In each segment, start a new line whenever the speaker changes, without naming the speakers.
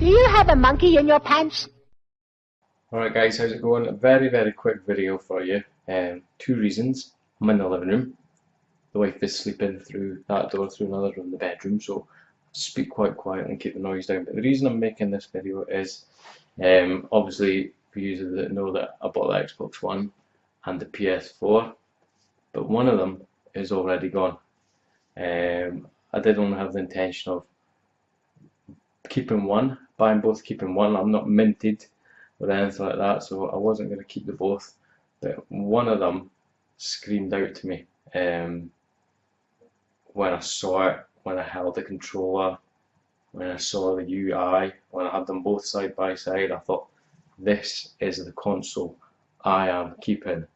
Do you have a monkey in your pants?
Alright guys, how's it going? A very quick video for you. Two reasons. I'm in the living room. The wife is sleeping through that door through another room, the bedroom, so speak quite quiet and keep the noise down. But the reason I'm making this video is obviously for you that know that I bought the Xbox One and the PS4, but one of them is already gone. I did only have the intention of keeping one, buying both, keeping one. I'm not minted or anything like that, so I wasn't going to keep the both. But one of them screamed out to me when I saw it, when I held the controller, when I saw the UI, when I had them both side by side. I thought, this is the console I am keeping.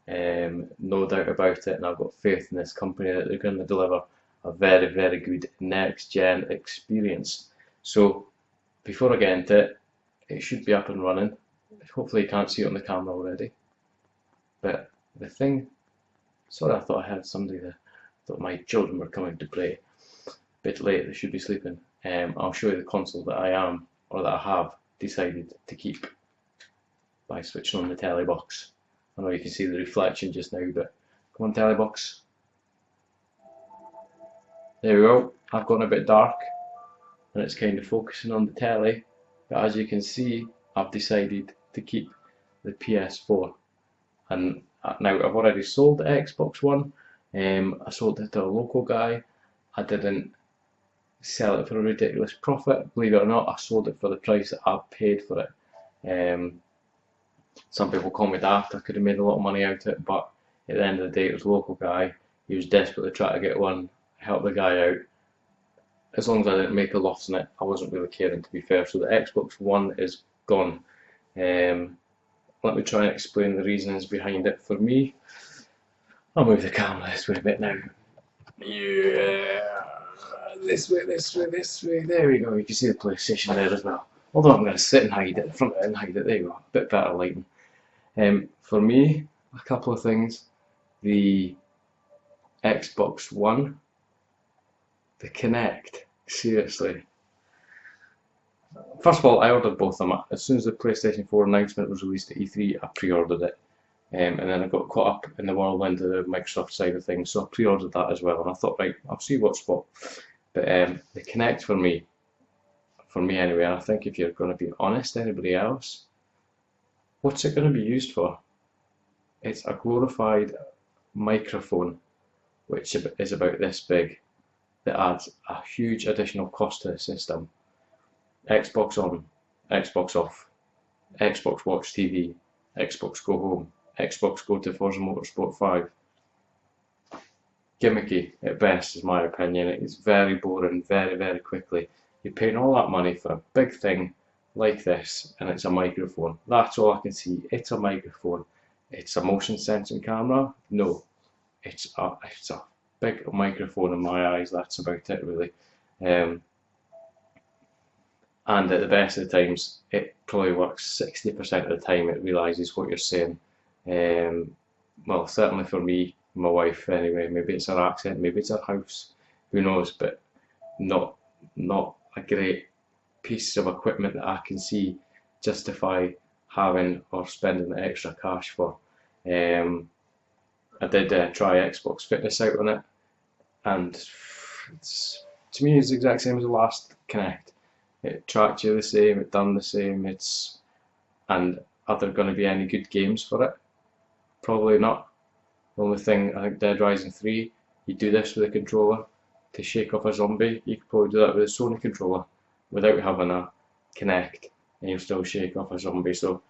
No doubt about it, and I've got faith in this company that they're going to deliver a very good next gen experience. So before I get into it, it should be up and running. Hopefully you can't see it on the camera already. But the thing, sorry, I thought I had somebody there. I thought my children were coming to play. A bit late, they should be sleeping. I'll show you the console that I am, or that I have decided to keep by switching on the telly box. I know you can see the reflection just now, but come on, telly box. There we go. I've gone a bit dark and it's kind of focusing on the telly, but as you can see, I've decided to keep the PS4. And now I've already sold the Xbox One. I sold it to a local guy. I didn't sell it for a ridiculous profit. Believe it or not, I sold it for the price that I paid for it. Some people call me daft. I could have made a lot of money out of it, but at the end of the day, it was a local guy. He was desperately trying to get one, help the guy out. As long as I didn't make a loss in it, I wasn't really caring, to be fair. So the Xbox One is gone. Let me try and explain the reasons behind it. For me, I'll move the camera this way a bit now. Yeah, this way. There we go. You can see the PlayStation there as well. Although I'm going to sit and hide it, in front of it and hide it. There you go. A bit better lighting. For me, a couple of things. The Xbox One, the Kinect. Seriously. First of all, I ordered both of them. As soon as the PlayStation 4 announcement was released at E3, I pre-ordered it. And then I got caught up in the whirlwind of the Microsoft side of things, so I pre-ordered that as well. And I thought, right, I'll see what's what. But the Kinect for me anyway, and I think if you're going to be honest, anybody else, what's it going to be used for? It's a glorified microphone, which is about this big, that adds a huge additional cost to the system. Xbox on, Xbox off, Xbox watch TV, Xbox go home, Xbox go to Forza Motorsport 5. Gimmicky at best is my opinion. It's very boring, very quickly. You're paying all that money for a big thing like this, and it's a microphone. That's all I can see. It's a microphone. It's a motion sensing camera? No. It's a big microphone in my eyes. That's about it really. And at the best of the times, it probably works 60% of the time. It realises what you're saying. Well, certainly for me, my wife anyway. Maybe it's her accent, maybe it's her house. Who knows? But not a great piece of equipment that I can see justify having or spending the extra cash for. I did try Xbox Fitness out on it, and to me it's the exact same as the last Kinect. It tracked you the same, it done the same. And are there going to be any good games for it? Probably not. The only thing, I think Dead Rising 3, you do this with a controller to shake off a zombie. You could probably do that with a Sony controller without having a Kinect, and you'll still shake off a zombie. So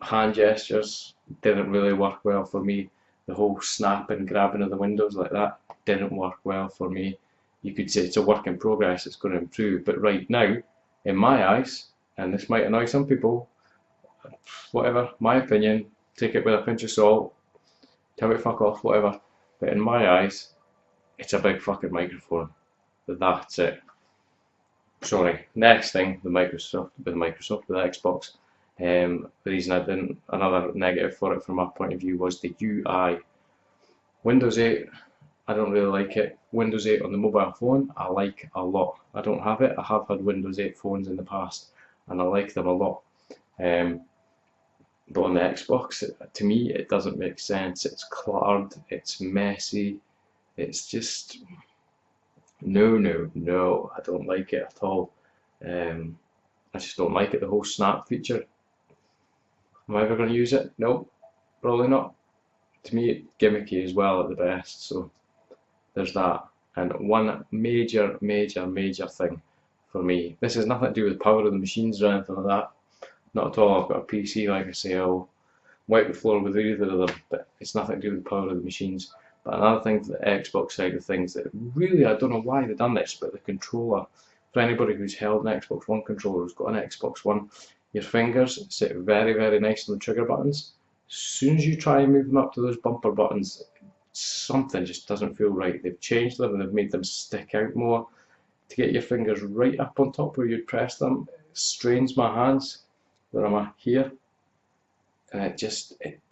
hand gestures didn't really work well for me. The whole snap and grabbing of the windows like that didn't work well for me. You could say it's a work in progress, it's going to improve, but right now, in my eyes, and this might annoy some people, whatever, my opinion, take it with a pinch of salt, tell me to fuck off, whatever, but in my eyes, it's a big fucking microphone. That's it. Sorry. Next thing, with the Xbox. The reason I didn't, another negative for it from my point of view was the UI. Windows 8, I don't really like it. Windows 8 on the mobile phone, I like a lot. I don't have it. I have had Windows 8 phones in the past, and I like them a lot. But on the Xbox, to me, it doesn't make sense. It's cluttered, it's messy, it's just no. I don't like it at all. I just don't like it. The whole snap feature. Am I ever going to use it? No, probably not. To me, it's gimmicky as well at the best. So there's that. And one major thing for me. This has nothing to do with the power of the machines or anything like that. Not at all. I've got a PC, like I say, I'll wipe the floor with either of them, but it's nothing to do with the power of the machines. But another thing for the Xbox side of things that really, I don't know why they've done this, but the controller, for anybody who's held an Xbox One controller, who's got an Xbox One, your fingers sit very nice on the trigger buttons. As soon as you try and move them up to those bumper buttons, something just doesn't feel right. They've changed them and they've made them stick out more to get your fingers right up on top where you'd press them. It strains my hands where I'm here, and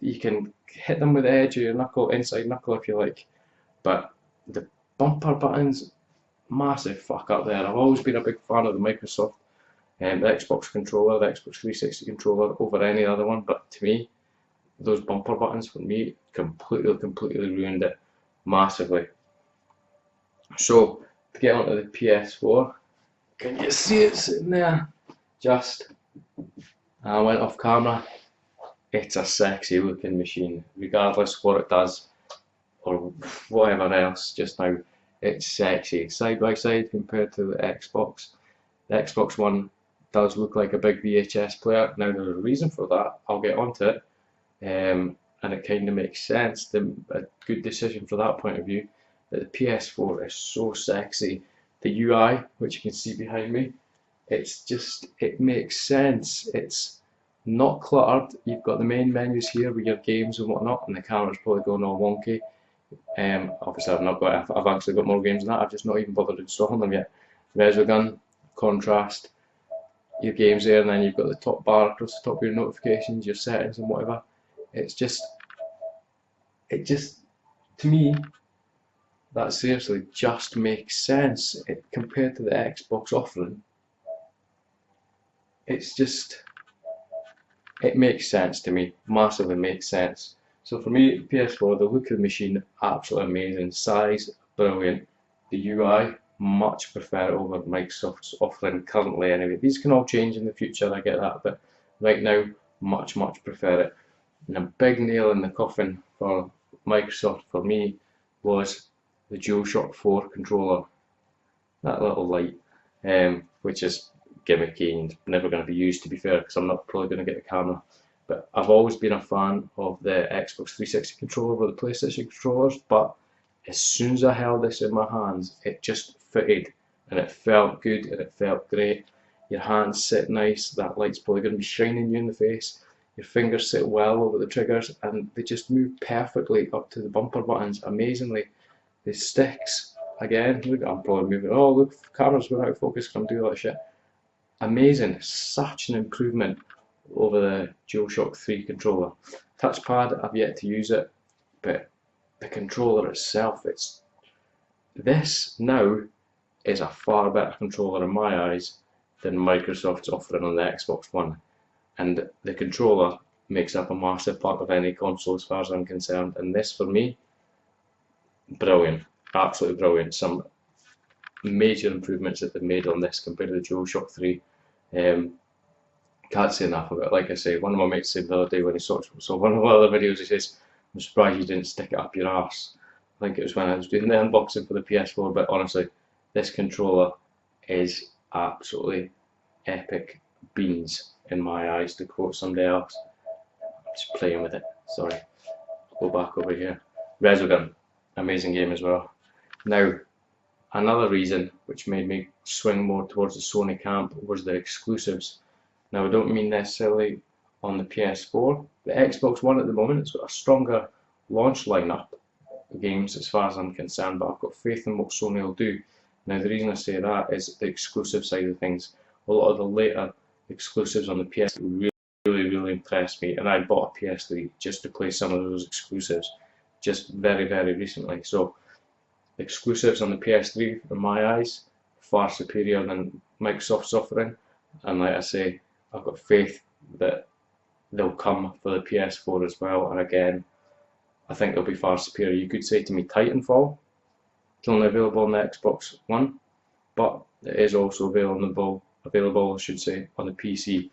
you can hit them with the edge of your knuckle, inside knuckle if you like, but the bumper buttons, massive fuck up there. I've always been a big fan of the Microsoft the Xbox controller, the Xbox 360 controller over any other one, but to me, those bumper buttons for me completely ruined it massively. So to get onto the PS4, can you see it sitting there? I went off camera. It's a sexy looking machine, regardless what it does or whatever else. Just now, it's sexy side by side compared to the Xbox. The Xbox One does look like a big VHS player. Now there's a reason for that. I'll get onto it. And it kind of makes sense. A good decision for that point of view. That the PS4 is so sexy. The UI, which you can see behind me, it makes sense. It's not cluttered. You've got the main menus here with your games and whatnot, and the camera's probably going all wonky. Obviously I've actually got more games than that. I've just not even bothered installing them yet. Resogun, contrast, your games there, and then you've got the top bar across the top of your notifications, your settings and whatever. It just to me, that seriously just makes sense. Compared to the Xbox offering, it makes sense to me, massively makes sense. So for me, PS4, the look of the machine, absolutely amazing. Size, brilliant. The UI, much prefer it over Microsoft's offering currently anyway. These can all change in the future, I get that, but right now, much prefer it. And a big nail in the coffin for Microsoft for me was the DualShock 4 controller. That little light, which is gimmicky and never going to be used, to be fair, because I'm not probably going to get the camera. But I've always been a fan of the Xbox 360 controller over the PlayStation controllers, but as soon as I held this in my hands, it just fitted, and it felt good, and it felt great. Your hands sit nice, that light's probably going to be shining you in the face. Your fingers sit well over the triggers, and they just move perfectly up to the bumper buttons, amazingly. The sticks, again, look, I'm probably moving, oh look, camera's going out of focus because I'm doing all that shit. Amazing, such an improvement over the DualShock 3 controller. Touchpad, I've yet to use it, but the controller itself, this now is a far better controller in my eyes than Microsoft's offering on the Xbox One. And the controller makes up a massive part of any console as far as I'm concerned, and this for me, brilliant, absolutely brilliant. Some major improvements that they've made on this compared to the DualShock 3. Can't say enough of it. Like I say, one of my mates said the other day when he saw one of my other videos, he says, I'm surprised you didn't stick it up your arse. I think it was when I was doing the unboxing for the PS4, but honestly, this controller is absolutely epic beans in my eyes, to quote somebody else. I'm just playing with it, sorry. Go back over here. Resogun, amazing game as well. Now, another reason which made me swing more towards the Sony camp was the exclusives. Now, I don't mean necessarily on the PS4. The Xbox One at the moment, it's got a stronger launch lineup of games as far as I'm concerned, but I've got faith in what Sony will do. Now, the reason I say that is the exclusive side of things. A lot of the later exclusives on the PS really impressed me, and I bought a PS3 just to play some of those exclusives just very recently. So The exclusives on the PS3, in my eyes, far superior than Microsoft's offering, and like I say, I've got faith that they'll come for the PS4 as well, and again, I think they'll be far superior. You could say to me Titanfall, it's only available on the Xbox One, but it is also available I should say, on the PC.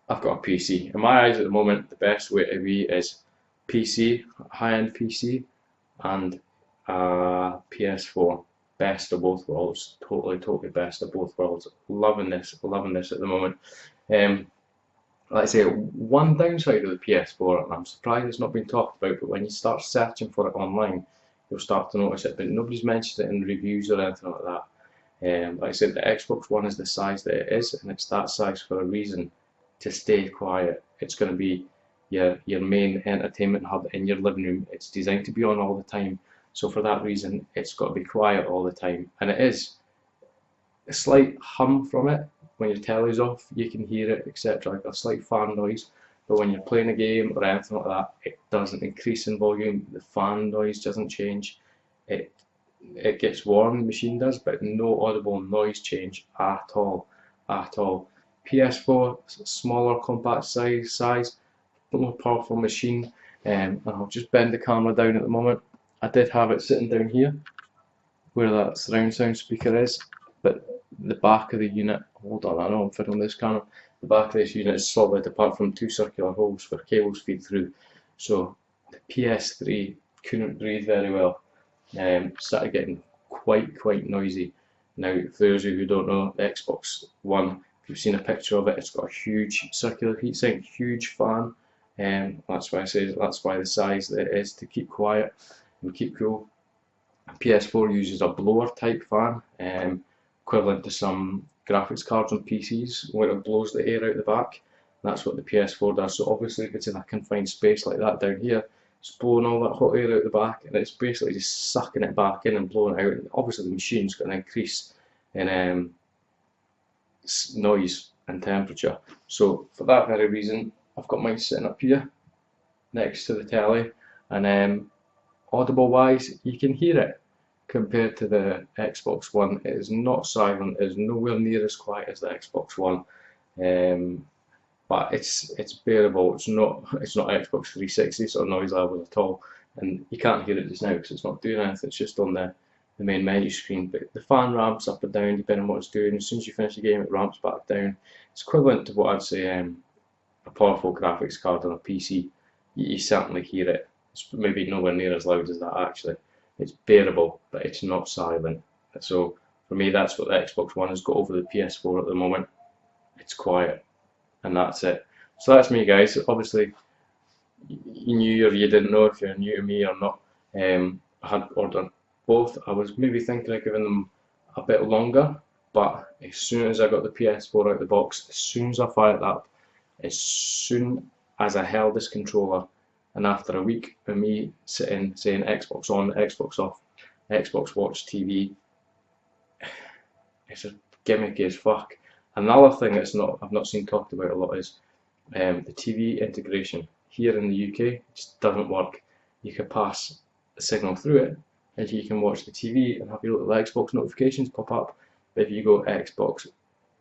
I've got a PC. In my eyes at the moment, the best way to be is PC, high-end PC, and PS4. Best of both worlds. Totally best of both worlds. Loving this at the moment. Like I say, one downside of the PS4, and I'm surprised it's not been talked about, but when you start searching for it online, you'll start to notice it, but nobody's mentioned it in reviews or anything like that. Like I said, the Xbox One is the size that it is, and it's that size for a reason, to stay quiet. It's going to be your main entertainment hub in your living room. It's designed to be on all the time, so for that reason, it's got to be quiet all the time, and it is. A slight hum from it when your telly's off, you can hear it, etc. Like a slight fan noise. But when you're playing a game or anything like that, it doesn't increase in volume. The fan noise doesn't change. It gets warm, the machine does, but no audible noise change at all, at all. PS4, smaller, compact size, more powerful machine. And I'll just bend the camera down at the moment. I did have it sitting down here, where that surround sound speaker is, but the back of the unit, hold on, I know I'm fiddling this camera, the back of this unit is solid apart from two circular holes where cables feed through, so the PS3 couldn't breathe very well. Started getting quite noisy. Now, for those of you who don't know, the Xbox One, if you've seen a picture of it, it's got a huge circular heatsink, huge fan, that's why I say that's why the size that it is, to keep quiet and keep cool. PS4 uses a blower type fan, equivalent to some graphics cards on PCs, where it blows the air out the back. That's what the PS4 does. So obviously, if it's in a confined space like that down here, it's blowing all that hot air out the back, and it's basically just sucking it back in and blowing it out. And obviously, the machine's got an increase in noise and temperature. So for that very reason, I've got mine sitting up here next to the telly, and audible wise, you can hear it. Compared to the Xbox One, it is not silent. It is nowhere near as quiet as the Xbox One, but it's bearable. It's not Xbox 360 sort of noise levels at all, and you can't hear it just now because it's not doing anything. It's just on the main menu screen. But the fan ramps up and down depending on what it's doing. As soon as you finish the game, it ramps back down. It's equivalent to what I'd say a powerful graphics card on a PC. You certainly hear it. It's maybe nowhere near as loud as that actually. It's bearable, but it's not silent. So for me, that's what the Xbox One has got over the PS4 at the moment. It's quiet, and that's it. So that's me, guys. Obviously, you knew or you didn't know if you're new to me or not. I had ordered both. I was maybe thinking of giving them a bit longer, but as soon as I got the PS4 out of the box, as soon as I fired it up, as soon as I held this controller, and after a week of me sitting saying Xbox on, Xbox off, Xbox watch TV, it's just gimmicky as fuck. Another thing I've not seen talked about a lot is the TV integration. Here in the UK, it just doesn't work. You can pass the signal through it, and you can watch the TV and have your little Xbox notifications pop up. But if you go Xbox,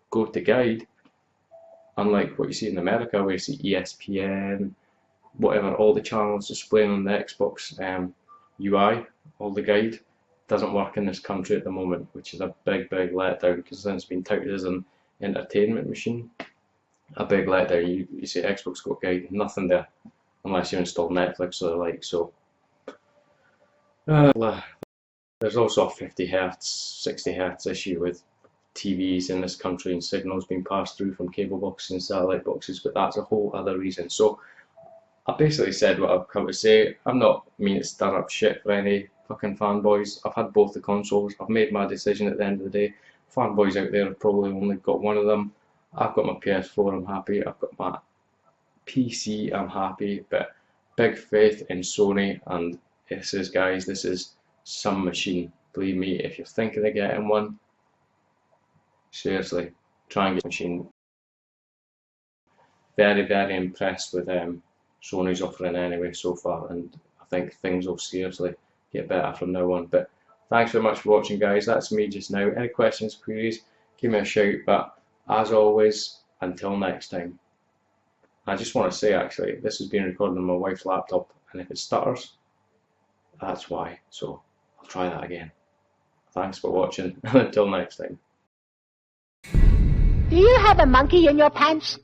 go to guide, unlike what you see in America where you see ESPN, whatever, all the channels displaying on the Xbox UI, all the guide, doesn't work in this country at the moment, which is a big letdown because then it's been touted as an entertainment machine. A big letdown. You say Xbox got guide, nothing there, unless you install Netflix or the like. So there's also a 50 Hz, 60 Hz issue with TVs in this country and signals being passed through from cable boxes and satellite boxes, but that's a whole other reason. So I basically said what I've come to say. I'm not meaning to stir up shit for any fucking fanboys. I've had both the consoles. I've made my decision at the end of the day. Fanboys out there have probably only got one of them. I've got my PS4, I'm happy. I've got my PC, I'm happy. But big faith in Sony, and this is some machine. Believe me, if you're thinking of getting one, seriously, try and get a machine. Very impressed with Sony's offering anyway so far, and I think things will seriously get better from now on. But thanks very much for watching, guys. That's me just now. Any questions, queries, give me a shout. But as always, until next time. I just want to say, actually, this has been recorded on my wife's laptop, and if it stutters, that's why. So I'll try that again. Thanks for watching, and until next time.
Do you have a monkey in your pants?